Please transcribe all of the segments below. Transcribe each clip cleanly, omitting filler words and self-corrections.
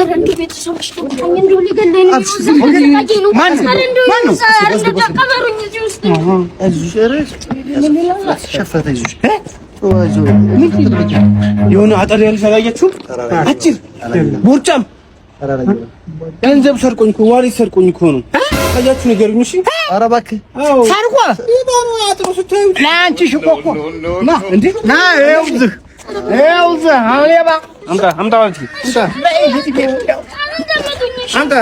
አረንዲ ቤተሰቦች ተቆጣኝ እንደው ሊገለኝ ነው ማን ነው ተቀበሩኝ እዚህ ውስጥ እዚህ ሸፈተ ይዙ የሆነ አጠር ያለ ሰላያችሁ አጭር ቦርጫም ገንዘብ ሰርቆኝ እኮ ዋሌት ሰርቆኝ እኮ ነው ታያችሁ ነገርኝ እሺ ኧረ እባክህ ሰርቆ ይባኑ አጥሩ ስታዩ ለአንቺ ሽቆቆ ና እንዴ ና ይውዝህ አለባ አምጣ ወልቲ አንተ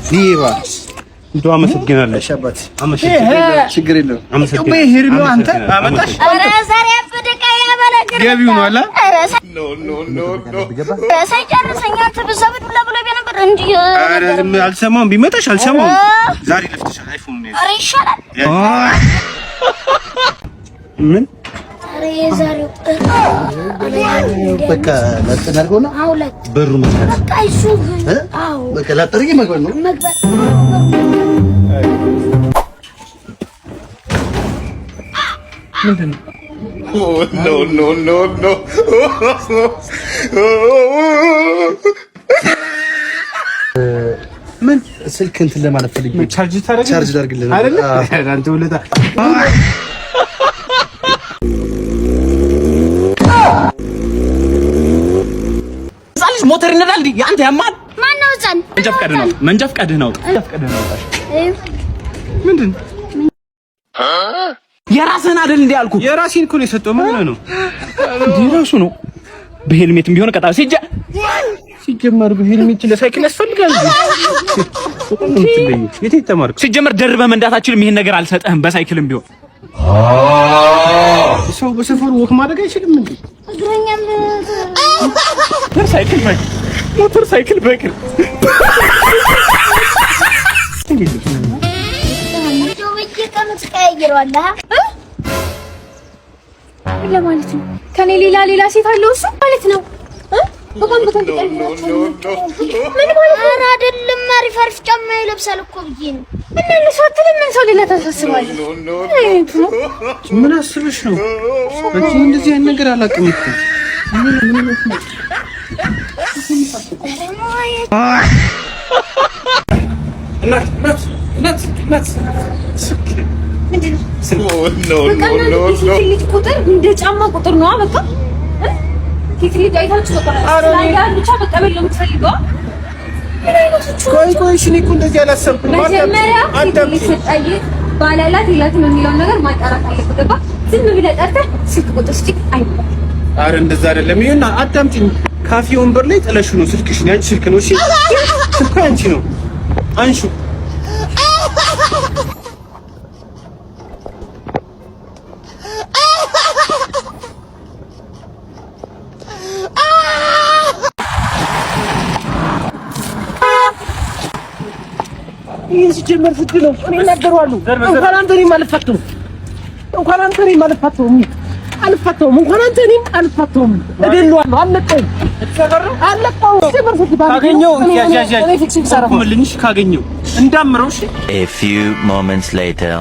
ዲባ እንደው አመሰግናለሽ አባቴ አመሰግናለሁ ችግር የለውም አመሰግናለሁ ይሄር ነው አንተ አመጣሽ ኧረ ዛሬ አበደቃ ያበለግር ገቢው ነው አላ ኖ ሳይጨርሰኛ ተበዛብት ብላ ነበር እንዴ ኧረ አልሰማም ቢመጣሽ አልሰማም ዛሬ ለፍተሻል አይፎን ነው ኧረ ይሻላል ምን ዛሬው በቃ ለተናርጎ ነው አውለት በሩ መስራት በቃ እሱ አው በቃ ለጥርቂ መግባት ነው መግባት ምንድነው ኖ ምን ስልክ እንትን ለማለት ፈልጌ ቻርጅ ታደርግልኝ አይደል አንተ ወለታ ሞተር ይነዳል እንዴ አንተ ያማል ማን ነው ዛን መንጃ ፈቃድህ ነው ምንድን የራስህን አይደል እንዴ አልኩ የራሴን እኮ ነው የሰጠው ምን ነው እንዴ ራሱ ነው በሄልሜትም ቢሆን ቀጣ ሲጀመር በሄልሜት ለሳይክል ያስፈልጋል የት ተማርኩ ሲጀመር ደርበህ መንዳታችንም ይሄን ነገር አልሰጠህም በሳይክልም ቢሆን ሰው በሰፈሩ ወክ ማድረግ አይችልም እንዴ እግረኛም ሞተር ሳይክል በእግር ለማለት ነው ከኔ ሌላ ሴት አለው እሱ ማለት ነው በጣም ምን ማለት ነው አይደለም አሪፍ ጫማ ይለብሳል እኮ ብዬ ነው እና ለሰውተን ምን ሰው ሌላ ተሳስባለ ምን አስበሽ ነው አንቺ እንደዚህ አይነት ነገር አላውቅም እኮ ቁጥር እንደ ጫማ ቁጥር ነው በቃ ቲትሊት አይታችሁ ብቻ በቃ በለው የምትፈልገው ቆይ እሺ እኮ እንደዚህ አላሰብኩም ባላላት ይላት ነው የሚለው ነገር ማጣራት አለበት ገባ ዝም ብለህ ጠርተህ ስልክ ቁጥር ስጪ አይባል አረ እንደዛ አይደለም ይሄና አዳምጪኝ ካፌ ወንበር ላይ ጥለሽ ነው ስልክሽ ነው አንቺ ስልክ ነው እሺ ስልክ አንቺ ነው አንሹ ሲጀመር ፍት ነው እኔ እናገራለሁ እንኳን አንተኔም አልፈተውም እንኳን አንተኔም አልፈተውም እደልዋለሁ አለቀው ሲጀመር ፍት ካገኘው ያጃጃ ካገኘው እንዳምረው እሺ a few moments later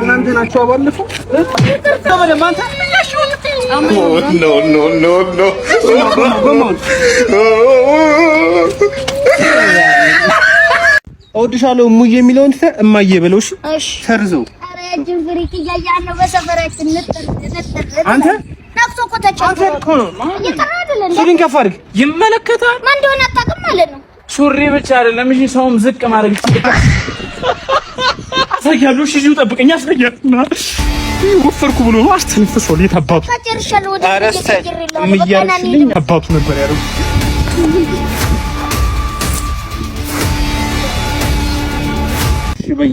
እናንተ ናችሁ አባለፈው ተመለማንተ ኖ እወድሻለሁ እሙዬ የሚለውን እማዬ በለው እሺ ተርዘው ኧረ ጅንፍሪክ እያያለሁ በሰፈራችን አንተ ናፍቶ እኮ ተጨንቆ አንተ እኮ ነው ሱሪን ከፍ አድርግ ይመለከታል ማን እንደሆነ አታውቅም ማለት ነው ሱሪ ብቻ አይደለም እሺ ሰውም ዝቅ ማድረግ ይችላል አሳያለሁ እሺ ይኸው ጠብቀኝ አሳያለሁና ወፈርኩ ብሎ ነው አስተንፍሶ ለታ አባቱ ታጨርሻለሁ ወደ ምያርሽልኝ አባቱ ነበር ያለው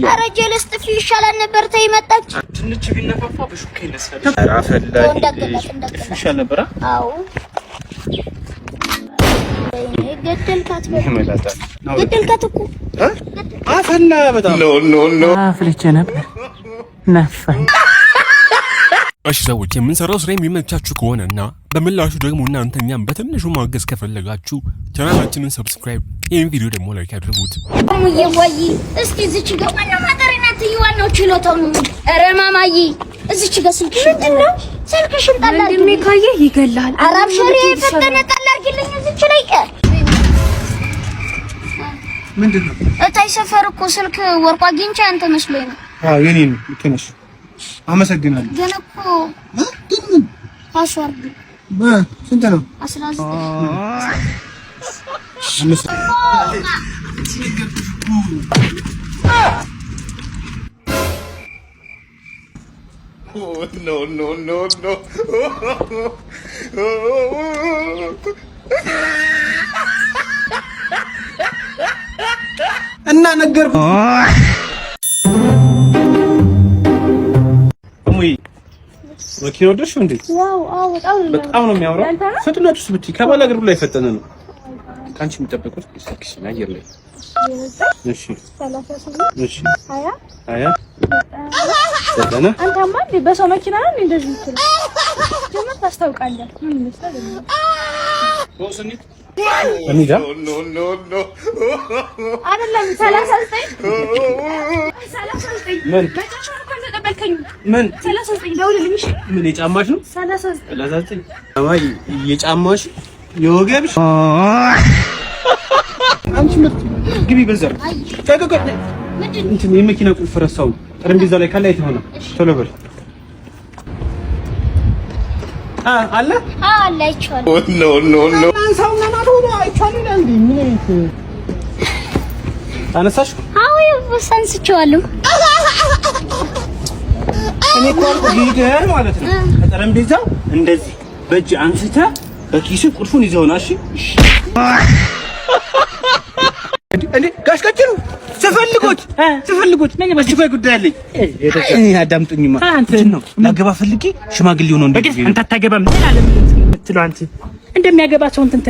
ኧረ ጀለስ ጥፊ ይሻላል ነበር ተይ መጣች ትንሽ ቢነፋፋ በሹካ ይነሳል አፈላ ጥፊ ይሻል ነበር አዎ ገደልካት እኮ አፈላ በጣም ኖ አፍልቼ ነበር ነፋኝ እሺ ሰዎች የምንሰራው ስራ የሚመቻችሁ ከሆነና በምላሹ ደግሞ እናንተ እኛም በትንሹ ማገዝ ከፈለጋችሁ ቻናላችንን ሰብስክራይብ፣ ይሄን ቪዲዮ ደግሞ ላይክ አድርጉት። ወይ እስኪ እዚች ጋር ማነው ማጠሪናት ይዋናው ችሎታው ነው። ኧረ ማማዬ እዚች ጋር ስልክሽን ጣል አድርጊ ካየ ይገላል። አራብ ሸሪ ፈተነ ጣል አድርጊልኝ እዚች ላይ ምንድነው? እታይ ሰፈር እኮ ስልክ ወርቋ አግኝቼ አንተ መስሎኝ ነው። አዎ የኔ ነው። ትንሽ አመሰግናለሁ። ግን እኮ ምን ፓስወርድ ስንት ነው? 19 No. እና ነገር መኪናው ደርሽ እንዴ? ዋው አው በጣም ነው የሚያምረው። ፍጥነቱስ ብትይ ከባለ እግሩ ላይ ፈጠነ ነው። ካንቺ የሚጠበቁት ስልክሽ አየር ላይ እሺ 38 እሺ 20 ዘጠና አንተማ እንዴ በሰው መኪና ነው እንደዚህ የምትለው ጀመር ታስታውቃለህ። ምን መሰለህ ወሰኒት አሚዳ No. አይደለም 39 ምን ምን 39 ደውልልኝ። ምን የጫማሽ ነው? 39 አማይ የጫማሽ የወገብሽ አንቺ ምርጥ ግቢ በዘር ተቀቀ እንትን የመኪና ቁልፍ ረሳው ጠረጴዛ ላይ ካለ አይተኸው ቶሎ በል አለ አይቻለሁ። No. አንሳውና ማዶ አይቻለሁ እንዴ ምን ታነሳሽ? አዎ ሰንስቼዋለሁ። እኔ ቆርቆ ሂደህ ማለት ነው ከጠረጴዛው እንደዚህ በእጅ አንስተህ በኪሱ ቁልፉን ይዘውና እሺ እንዴ ጋሽ ቀጭኑ ትፈልጉት ምን በስፋይ ጉዳይ አለኝ። አዳምጡኝማ አንተ ነው ላገባ ፈልጌ ሽማግሌው ነው እንዴ አንተ አታገባም ምን አለ የምትለው አንተ እንደሚያገባ ሰው እንትን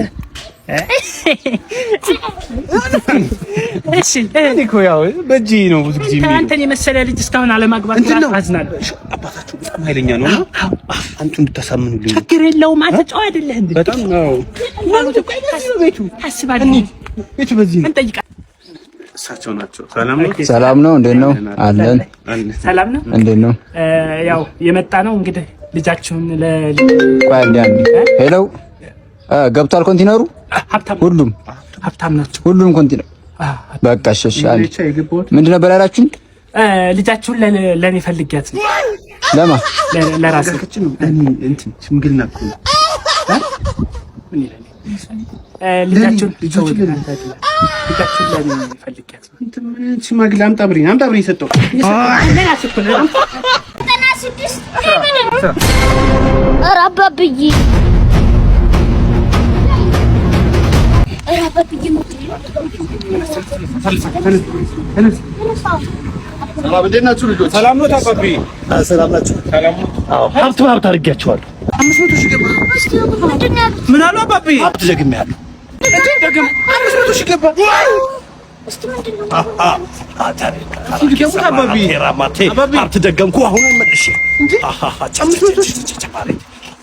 እሺ እኔ እኮ ያው በእጄ ነው ብዙ ጊዜ አንተን የመሰለ ልጅ እስካሁን አለማግባት አዝናለሁ። አባታችሁ በጣም ኃይለኛ ነው እና አንቱ እንድታሳምኑልኝ ችግር የለውም። አንተ ጨዋ አይደለህ እንዴ? በጣም ነው ቤቱ አስባለሁ ቤቱ በዚህ ነው እንጠይቃለን። እሳቸው ናቸው። ሰላም ነው። እንዴት ነው አለን? ሰላም ነው። እንዴት ነው? ያው የመጣ ነው እንግዲህ ልጃችሁን ሄሎ ገብቷል ኮንቲነሩ። ሁሉም ሀብታም ናቸው። ሁሉም ኮንቲነር በቃ እሺ። ምንድን ነበር ያላችሁኝ? ልጃችሁን ለኔ ፈልጊያት ነው። ለማ ለራሴ እንትን ሽምግልና እኮ ነው። ልጃችሁን ለኔ ፈልጊያት ነው። እንትን ሽማግሌ አምጣ ብሪኝ ሰጠው ኧረ አባብዬ ሰላም ነው ታባቢ? ሰላም ናችሁ? አዎ ሀብት አድርጌያቸዋለሁ። 500 ሺህ ገባ። ምን አሉ አባቢ? ሀብት ደግሜያለሁ። ደግም 500 ሺህ ገባ። ሀብት ደገምኩ። አሁን መልሼ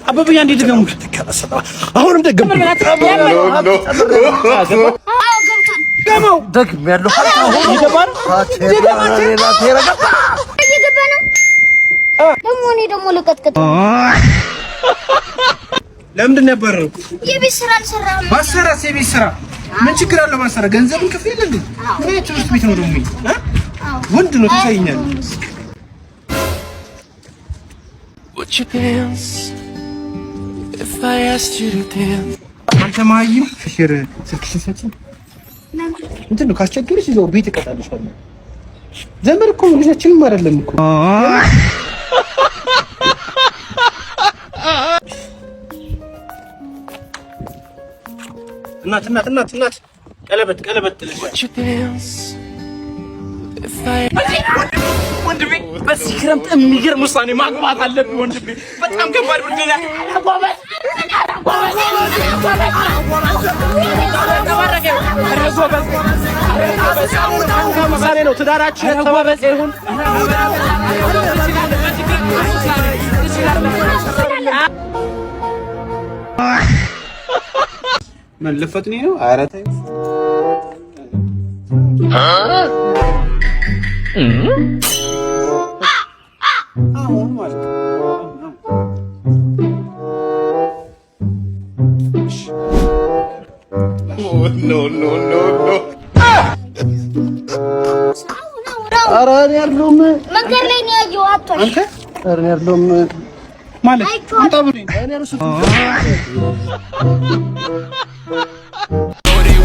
አባቢ አንዴ ደገሙ። አሁንም ደገምኩ። ገማው ደግሜያለሁ። ይገባል። ደግሞ ልቀጥቅጥ። ለምንድን ነበር የቤት ስራ አልሰራህም? ማሰራት የቤት ስራ ምን ችግር አለው? ማሰራት ገንዘብን ክፍል የለ እንዴ? ምን ትምህርት ቤት ነው ደግሞ? ወንድ ነው ተሳይኛል። አንተ ማይም ሽር ስልክሽን ሰጪኝ እንትን ነው ካስቸገረሽ ይዘው ቤት እቀጣልሻለሁ። ዘመድ እኮ ልጃችንም አይደለም እኮ እናት ቀለበት ወንድሜ በዚህ ክረምት የሚገርም ውሳኔ ማግባት አለብኝ ወንድሜ። በጣም ከባድ ጉዳይ من لفتني ነው አራታይ አሁን ማለት no no no no ኧረ እኔ አይደለሁም መንገድ ላይ ነው ያየው አጥቶሽ አንተ ኧረ እኔ አይደለሁም ማለት አንተ ብለኝ እኔ እርሱ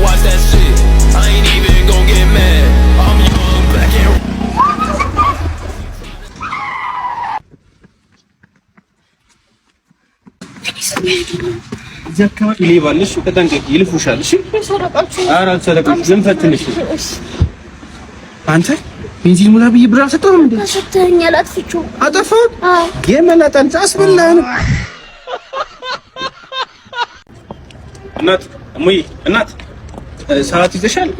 watch that shit. I ain't even gon' get mad. I'm young, black and ዘካማ ይሌባልሽ ተጠንቀቂ ይልፉሻል እሺ ኧረ አልሰረቀሽ ዝም ፈትንሽ አንተ ቤንዚን ሙላ ብዬ ብር አልሰጠሁም እንዴ ሰጥተኛል አጥፍቼው አጠፋሁት የመላጣን አስበላን እናት እሙይ እናት ሰዓት ይዘሻል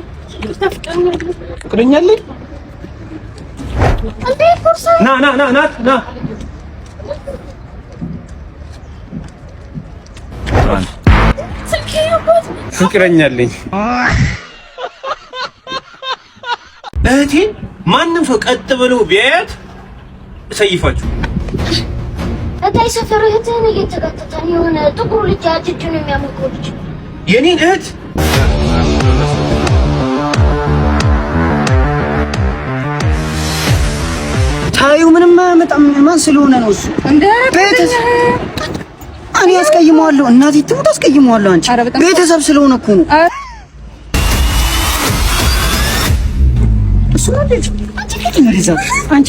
ፍቅረኛለኝ እንዴ ፎርሳ ና ፍቅረኛለኝ እህቴ ማንም ሰው ቀጥ ብሎ ቢያያት ሰይፋችሁ እታይ ሰፈር እህትህን እየተከተተን የሆነ ጥቁር ልጅ አጅጁን የሚያመጣው ልጅ የኔን እህት ታዩ ምንም አያመጣም ማን ስለሆነ ነው እሱ ቤተሰብ እኔ አስቀይመዋለሁ እናቴ ትሙት አስቀይመዋለሁ አንቺ ቤተሰብ ስለሆነ እኮ ነው እሱ ልጅ አንቺ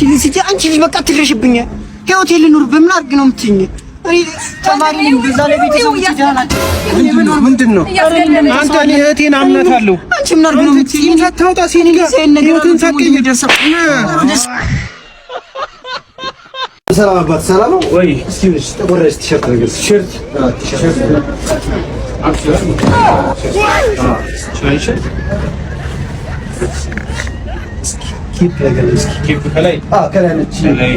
ልጅ በቃ ትረሽብኝ ህይወቴ ልኑር በምን አድርግ ነው የምትይኝ እኔ ተማሪ ነኝ በዛ ላይ ቤተሰብ ይችላልአችሁ ምንድነው አንተ እኔ እህቴን አምናታለሁ አንቺ ምን አድርግ ነው የምትይኝ ሳታወጣ ሲኒጋ ህይወትን ሳትቀይም ይደርሳል ሰላም አባት ሰላም ነው ወይ እስኪ ልጅ ተቆረሽ ቲሸርት ነገር ቲሸርት ኪፕ ነገር እስኪ ኬፕ ከላይ ከላይ ነች ላይ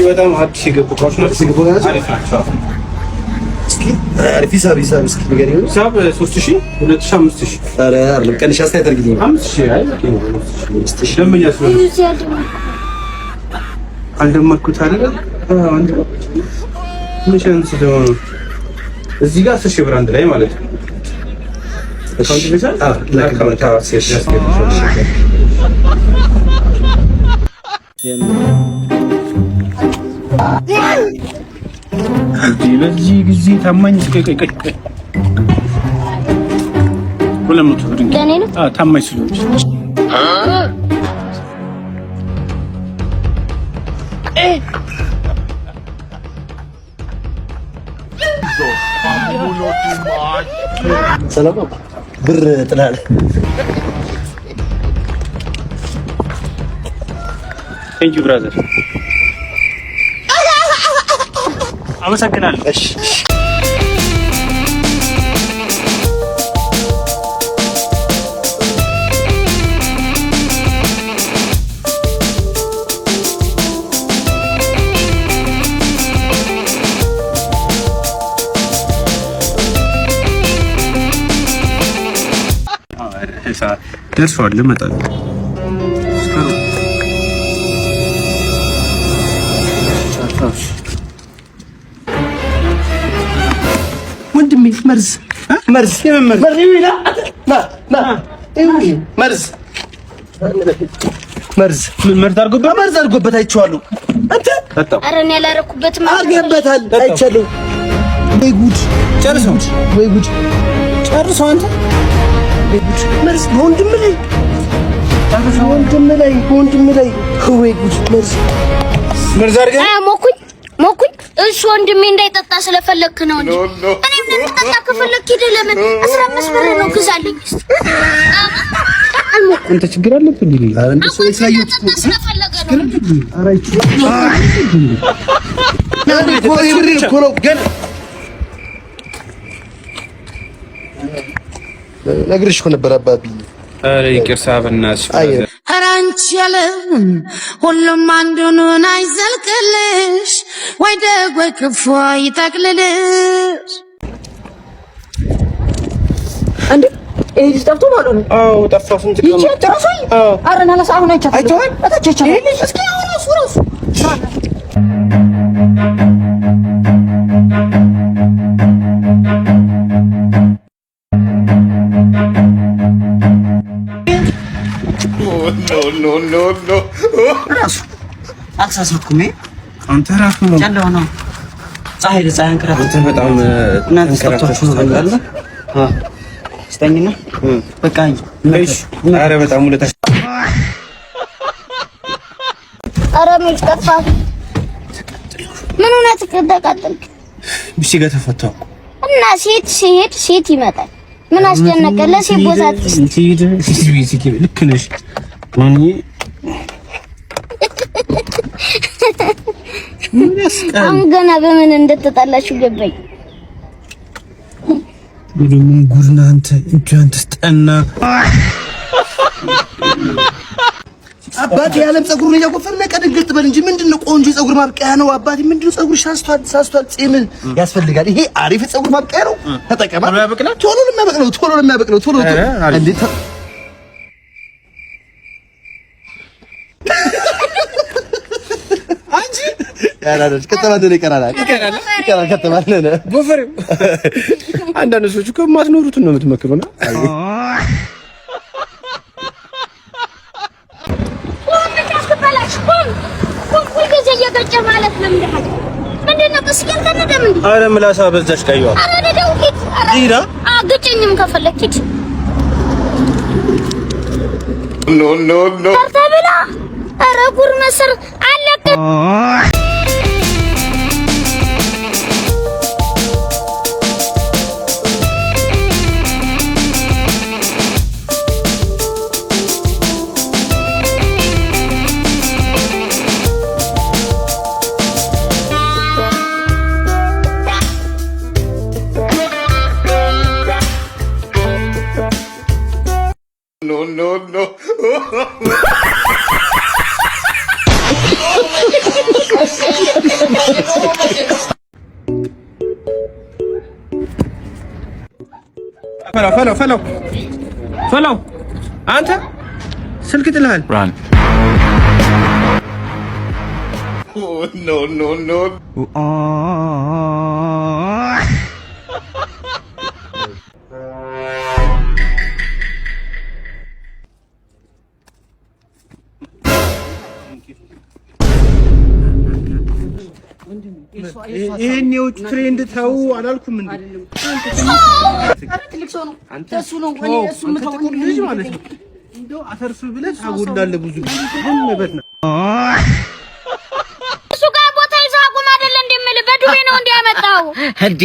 በጣም አዲስ የገቡ እቃዎች ናቸው አሪፍ ናቸው እስኪ አሪፍ ሂሳብ እስኪ ንገሪኝ ሂሳብ 3000 2500 ኧረ አይደለም ቀንሽ አስተያየት አድርጊልኝ 5000 አይ 5000 ደምኛ ስለሆነ አልደመርኩት አይደል አንድ ምንሽን ስለሆነ እዚህ ጋር 10,000 ብር አንድ ላይ ማለት ነው አካውንት ይዘሻል ለካውንት ሴት ያስገባሽ በዚህ ጊዜ ታማኝ ቀይ ሁለመቶ ድንቅ ታማኝ ስለሆነች ሰላም ብር ጥላል ቴንክ ዩ ብራዘር አመሰግናለሁ እሺ ደርሷል ልመጣል ወንድሜ መርዝ መርዝ ምን መርዝ አድርጎበት አይቼዋለሁ አንተ ኧረ እኔ አላደረኩበትም አድርገበታል አይቻለሁ ወይ ጉድ ጨርሰው ወይ ጉድ ጨርሰው አንተ መርዝ ወንድም ላይ ወይ ጉድ መርዝ አድርገህ ሞኩኝ እሱ ወንድሜ እንዳይጠጣ ስለፈለክ ነው እንጂ እኔ ምን እንድጠጣ ከፈለክ ሂድ ለምን 15 ብር ነው ግዛልኝ አንተ ችግር አለብህ እንዴ እንደሱ ላይ ሳይዩት ስለፈለገ ነው ነግሬሽ እኮ ነበር አባቢ። ኧረ ይቅርታ በእናትሽ። ኧረ አንቺ ያለም ሁሉም አንዱን አይዘልቅልሽ ወይ ደግ ወይ ክፉ ይጠቅልልሽ። እንዴ ይሄ ጠፍቶ ማለት ነው? አዎ ጠፋ። ስንት ቀን ይቺ ተራሶይ? ኧረ ናላስ አሁን አይቻታለሁ። እስኪ አሁን ራሱ No. ራሱ አክሳስኩኝ። አንተ ራሱ ነው ጨለማ ነው። ፀሐይ አንከራ አንተ በጣም እናንተ ሰጥቷችሁ ነው አይደል? ስተኝና በቃ እሺ። ኧረ በጣም ውለታሽ። ኧረ ምን ጠፋ? ምን ሆነ? ተቀጣጣልክ? ብቻ ጋር ተፈታው እና ሴት ይመጣል። ምን አስጨነቀ? ለሴት ቦታ ሲሄድ ልክ ነሽ። አሁን ገና በምን እንደተጣላችሁ ገባኝ። ምን ጉድ ነህ አንተ? አንተስ ጠና አባቴ ያለም ፀጉር ነው ያቆፈር ነቀድግጥ በል እንጂ ምንድነው? ቆንጆ ፀጉር ማብቀያ ነው አባቴ። ምንድነው? ፀጉር ሳስቷል ጺም ያስፈልጋል። ይሄ አሪፍ ፀጉር ማብቀያ ነው። ተጠቀማ። ቶሎ ነው የሚያበቅለው። ቶሎ እንዴ አንቺ ያራዳሽ ከተባለ ይቀራል ከተባለ ቦፈር አንዳንድ ሰዎች እኮ የማትኖሩትን ነው የምትመክሩና አረ ምላሳ በዛሽ ቀይዋ ዲራ አግጭኝም ከፈለክት No. ተርተብላ አረ ጉር መስር አለቀ። No. ፈላው አንተ ስልክ ጥለሃል። No. ይሄን የውጭ ትሬንድ ተው አላልኩም እንዴ? ትልቅ ሰው ነው እሱ ነው ወኔ እሱ ምታውቁ ልጅ ማለት ነው። እንደው አተርሱ ብለህ ታጎላለህ ብዙ ምን ነበር ነው እሱ ጋር ቦታ ይዘህ አቁም አይደል እንደምልህ በዱቤ ነው እንዲያመጣው እንዴ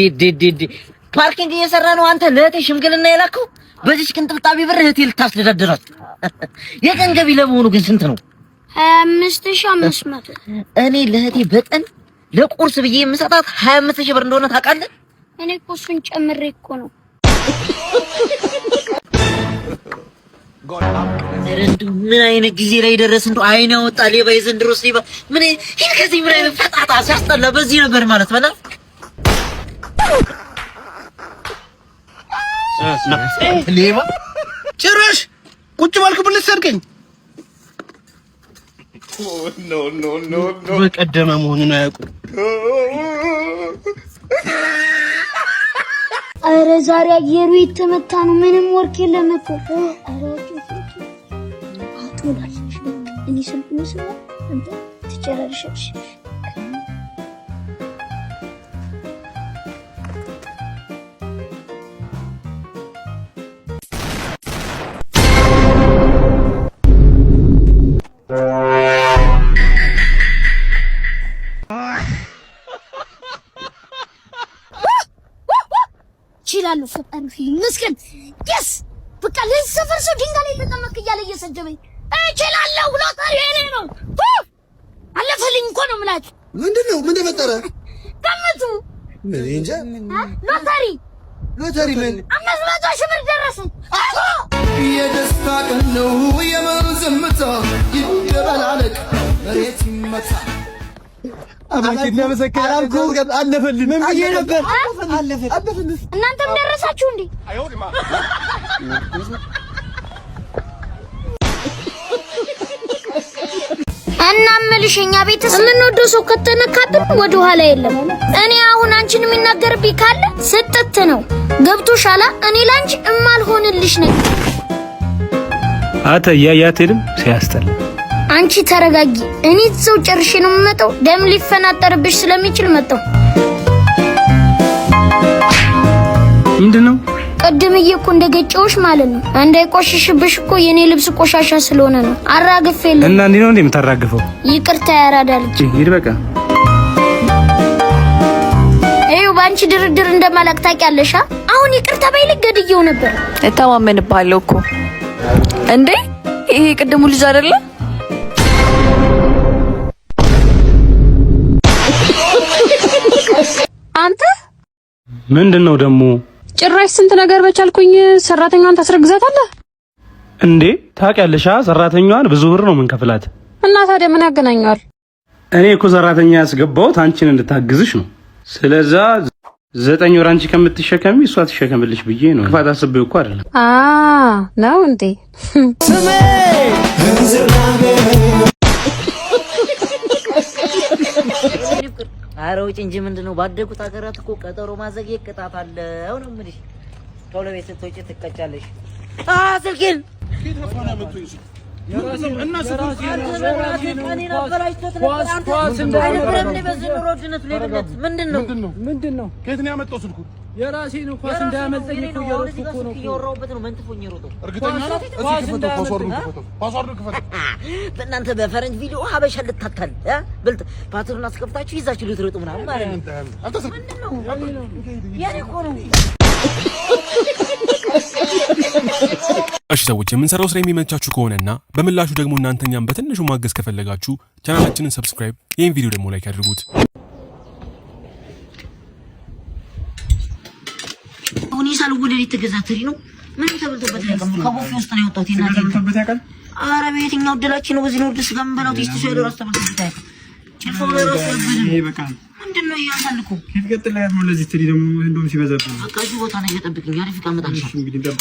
ፓርኪንግ እየሰራ ነው። አንተ ለእህቴ ሽምግልና የላከው በዚህ ቅንጥብጣቢ ብር እህቴ ልታስደዳድራት። የቀን ገቢ ለመሆኑ ግን ስንት ነው? 5500 እኔ ለእህቴ በቀን ለቁርስ ብዬ የምሰጣት 25000 ብር እንደሆነ ታውቃለህ? እኔ እኮ እሱን ጨምሬ እኮ ነው። ምን አይነት ጊዜ ላይ ደረስን? እንደው አይን ያወጣ ሌባ የዘንድሮስ ሌባ ምን ይሄን ከዚህ ምን አይነት ፈጣጣ ሲያስጠላ በዚህ ነበር ማለት በላ ሌባ ጭራሽ ቁጭ ባልክብኝ ልትሰርቀኝ። No. በቀደመ መሆኑን አያውቁም። ኧረ ዛሬ አየሩ የተመታ ነው። ምንም ወርቅ የለም እኮ። ኧረ አትወላልሽ እኔ ስልኩን ስማ አንተ ትጨራርሻለሽ። ይችላል ፈጣሪ ፊልም መስከን yes በቃ ለዚህ ሰፈር ሰው ድንጋይ ላይ ተቀመጥክ እያለ እየሰደበኝ እችላለሁ። ሎተሪ እኔ ነው አለፈልኝ እኮ ነው የምላችሁ። ምንድነው? ምን ተፈጠረ? ገምቱ። እንጃ ሎተሪ ምን 500 ሺህ ብር ደረሰ። የደስታ ቀን ነው የመዝምታ ይደበላለቅ መሬት ይመታ አባቴ አላልኩ አለፈልኝ ምን ብዬ ነበር አለፈልኝ እናንተም ደረሳችሁ እንዴ እና መልሽኛ ቤተሰብ የምንወደው ሰው ከተነካብን ወደ ኋላ የለም። እኔ አሁን አንቺን የሚናገርብኝ ካለ ስጥት ነው ገብቶሻላ። እኔ ላንቺ እማልሆንልሽ ነኝ። አተ ያያቴልም ሲያስተል አንቺ ተረጋጊ። እኔ ሰው ጨርሼ ነው የምመጣው። ደም ሊፈናጠርብሽ ስለሚችል መጣው። ምንድነው? ቀድምዬ እኮ እንደገጨውሽ ማለት ነው። እንዳይቆሽሽብሽ እኮ የኔ ልብስ ቆሻሻ ስለሆነ ነው። አራግፌልኝ እና እንዴ ነው እንደምታራግፈው? ይቅርታ ያራዳልች ይሄድ በቃ ይኸው ባንቺ ድርድር እንደማላቅ ታውቂያለሽ። አሁን ይቅርታ ባይልክ ገድየው ነበር። እተማመንብሃለሁ እኮ እንዴ። ይሄ ቅድሙ ልጅ አይደለ? አንተ ምንድነው ደግሞ? ጭራሽ ስንት ነገር በቻልኩኝ ሰራተኛዋን ታስረግዛታለህ እንዴ? ታውቂያለሽ ሰራተኛዋን ብዙ ብር ነው የምንከፍላት። እና ታዲያ ምን ያገናኛል? እኔ እኮ ሰራተኛ ያስገባሁት አንቺን እንድታግዝሽ ነው። ስለዛ 9 ወር አንቺ ከምትሸከሚ እሷ ትሸከምልሽ ብዬ ነው። ክፋት አስቤው እኮ አይደለም። ነው እንዴ? ስሜ ኧረ ውጭ እንጂ ምንድነው? ባደጉት ሀገራት እኮ ቀጠሮ ማዘግየት ቅጣት አለው ነው የምልሽ። ቶሎ ቤት ስትወጪ ትቀጫለሽ። ስልኬን ምንድነው? ከየት ነው ያመጣው ስልኩ? የራሴ ነው። ኳስ እንዳያመልጠኝ እኮ እየሮጥኩ ነው። እየወራሁበት ነው። መንትፎኝ ሮጠው። እርግጠኛ ነህ? ፓስወርዱን ክፈተው። በእናንተ በፈረንጅ ቪዲዮ ሀበሻ ልታታል ብልጥ ፓትሩን አስከፍታችሁ ይዛችሁ ልትሮጡ ምናምን ማለት ነው። ምንድነው? የኔ እኮ ነው። እሺ ሰዎች የምንሰራው ስራ የሚመቻችሁ ከሆነና በምላሹ ደግሞ እናንተኛም በትንሹ ማገዝ ከፈለጋችሁ ቻናላችንን ሰብስክራይብ፣ ይሄን ቪዲዮ ደግሞ ላይክ አድርጉት። አሁን ይሳል ወለዲ ተገዛትሪ ነው። ምን ተበልቶበት ያቀም ከቦፌ ውስጥ ነው ያወጣው። እናቴ ተበልቶበት ያቀም። ኧረ በየትኛው እድላችን ነው በዚህ ነው ድረስ ጋር ምንበላው ቴስት ሲያደር አስተበልቶበት ያቀም። ጭልፎ ለራስ ይሄ በቃ ምንድነው ያሳልኩ ከፍገጥ ላይ ያለው ለዚህ ትሪ ደግሞ እንደውም ሲበዛብኝ በቃ እዚህ ቦታ ነው እየጠብቅኝ አሪፍ ይቀመጣል። እሺ እንግዲህ ደብ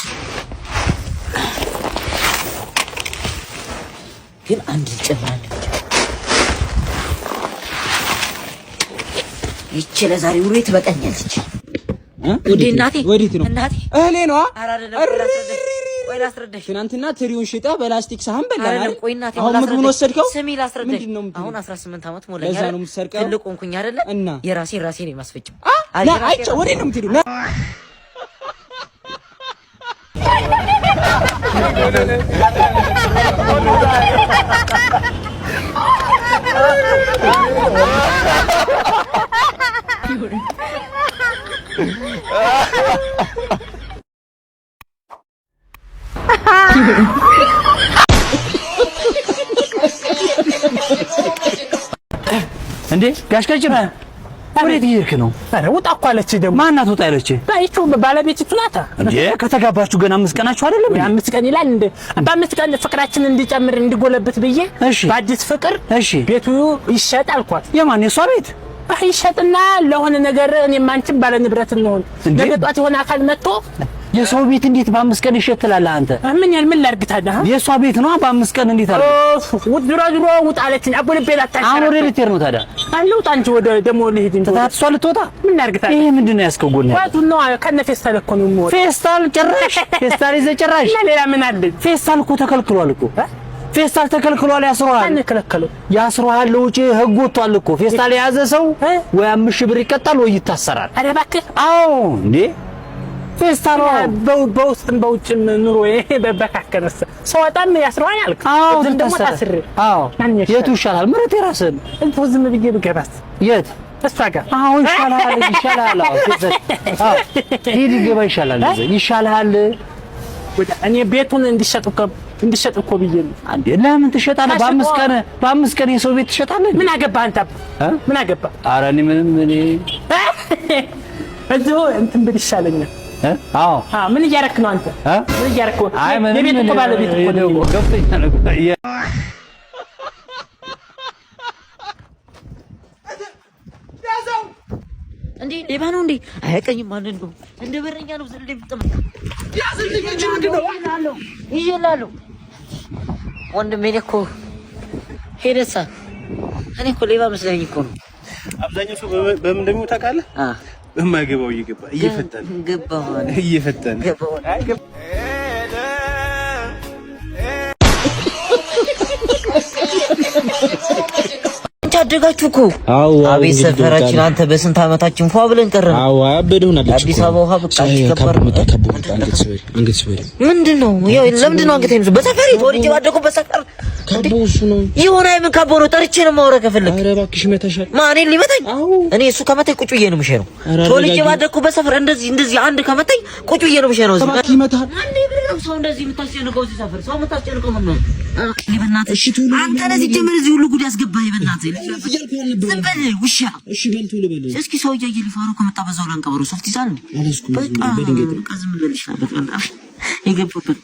ግን አንድ ጨምራል ይቺ ለዛሬ ውሬ ትበቃኛለች። ወዴ እናቴ ወዴት ነው እናቴ? እህሌ ነው ወይ ላስረዳሽ። ትናንትና ትሪውን ሽጣ በላስቲክ ሳህን በላና አይደል? ቆይ እናቴ አሁን ምን ወሰድከው? ስሚ ላስረዳሽ። አሁን 18 አመት ሞላኝ አይደል? ለዛ ነው የምትሰርቀው። ትልቅ ሆንኩኝ አይደል? እና የራሴ ነው የማስፈጭው። አይቻ ወዴት ነው የምትሄዱ? እንዴ ጋሽ ቀጭነ ወዴት እየሄድክ ነው? አረ ውጣ እኮ አለች። ደግሞ ማናት ውጣ ያለች? ባይቱ ባለቤቲቱ ናታ። እንዴ ከተጋባችሁ ገና 5 ቀናችሁ አይደለም? 5 ቀን ይላል እንዴ? በ5 ቀን ፍቅራችን እንዲጨምር እንዲጎለብት ብዬ በአዲስ ፍቅር ቤቱ ይሸጥ አልኳት። የማን የሷ ቤት? ይሸጥና ለሆነ ነገር እኔም አንቺም ባለ ንብረት እንሆን። ነገ ጧት የሆነ አካል መጥቶ የሰው ቤት እንዴት በ5 ቀን ይሸጥላል? አንተ ምን ላድርግ ታዲያ? የሷ ቤት ነው በ5 ቀን እንዴት አለ? ድሮ ውጣ አለችኝ። አቦልቤላ ታሽ አሁን ወደ ልትሄድ ነው ታዲያ? አልውጣ አንቺ ወደ ደሞ ልሂድ እንዴ? ታጥሷ ልትወጣ ምን ላድርግ ታዲያ? ይሄ ምንድነው ያስከው ጎን ያለው? ዋቱ ነው ከነ ፌስታል እኮ ነው የሚወጣው። ፌስታል ጭራሽ ፌስታል ይዘህ ጭራሽ ሌላ ምን አለ? ፌስታል እኮ ተከልክሏል እኮ ፌስታል ተከልክሏል። ያስሯል። ማን ከለከለው? ያስሯል። ለውጪ ህግ ወጥቷል እኮ ፌስታል የያዘ ሰው ወይ 5000 ብር ይቀጣል ወይ ይታሰራል። አረ እባክህ። አዎ እንዴ ፌስታል በውስጥም በውጭም ኑሮ በበካከነስ ሰውጣም ያስሯል አልክ። አዎ ደግሞ ታስር። አዎ የቱ ይሻላል? ምረት የራስህን እንት ዝም ብዬ ብገባስ የት ተስፋ ጋር? አዎ ይሻላል። አዎ ሂድ ገባ ይሻላል። ይሻላል እኔ ቤቱን እንዲሸጥ እኮ ብዬ ነው። አንዴ ለምን ትሸጣለህ? በአምስት ቀን የሰው ቤት ትሸጣለህ? ምን አገባህ አንተ? ምን አገባህ? ኧረ እኔ ምንም እዚሁ እንትን ብል ይሻለኛል። አዎ ምን እያደረክ ነው አንተ? ምን እያደረክ ነው? አይ ምን የቤት እኮ ባለቤት እኮ ነው። ገብቶኛል እኮ እንዴ ሌባ ነው እንዴ? አያቀኝም ማለት ነው። እንደ በረኛ ነው ዘለ እንደምትጠመጣ ያዝልኝ እንጂ ምንድነው? ይዤላለሁ ወንድሜ እኮ ሄደሳ እኔ እኮ ሌባ መስለኝ እኮ ነው። አብዛኛው ሰው በምን እንደሚሞት ታውቃለህ? በማይገባው እየገባ እየፈተነ አደጋችሁ እኮ አቤት ሰፈራችን አንተ በስንት አመታችን ፏ ብለን ቀረን። አዎ አበደውናል። አዲስ አበባ ውሃ በቃ ይከበር አንገት ሰበሪ ምንድነው? ያው ለምንድነው አንገቴን ይዞ በሰፈር ተወልጄ ባደኩ በሰፈር ካቦሱ ነው ይሆን አይምን ካቦ ነው ጠርቼ ነው ማውራ ከፈለክ። ኧረ እባክሽ መታሻል ማን ሊመታኝ? እኔ እሱ ከመታኝ ቁጭ ብዬ ነው የምሸነው። ተወልጄ ባደኩ በሰፈር እንደዚህ አንድ ከመታኝ ቁጭ ብዬ ነው የምሸነው። እባክህ ይመታል። አንዴ ብለው ሰው እንደዚህ የምታስጨንቀው እዚህ ሰፈር ሰው የምታስጨንቀው ምን ነው? በእናትህ አንተ ለዚህ ጀመር እዚህ ሁሉ ጉድ ያስገባህ በእናትህ ዝም በል ውሻ። እሺ በልቶ ልበል እስኪ ሰው እያየ ሊፋሩ ከመጣ በዛው ላንቀበሩ ሶፍት ይዛል ነው በቃ ዝም ብለሽ በጣም የገባበት